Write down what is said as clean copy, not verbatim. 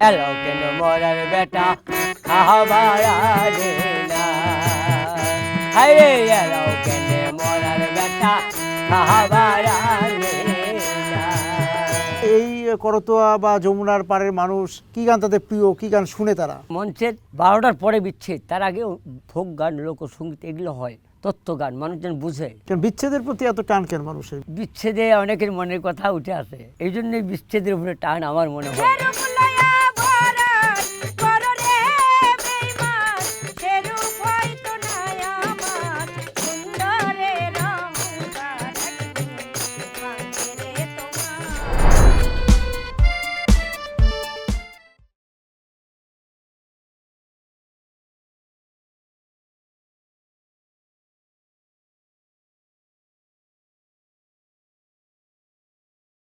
এলো কেন মরার বেটা খাবার আনে না, হায়রে এলো কেন মরার বেটা খাবার আনে না। এই করতোয়া বা যমুনার পাড়ের মানুষ কি গান তাদের প্রিয়, কি গান শুনে তারা? মঞ্চের 12টার পরে বিচ্ছেদ, তার আগে ফোক গান, লোকসঙ্গীত এগুলো হয়, তত্ত্ব গান, মানুষজন বুঝে। কেন বিচ্ছেদের প্রতি এত টান কেন মানুষের? বিচ্ছেদে অনেকের মনের কথা উঠে আসে, এই জন্যই বিচ্ছেদের উপরে টান আমার মনে হয়।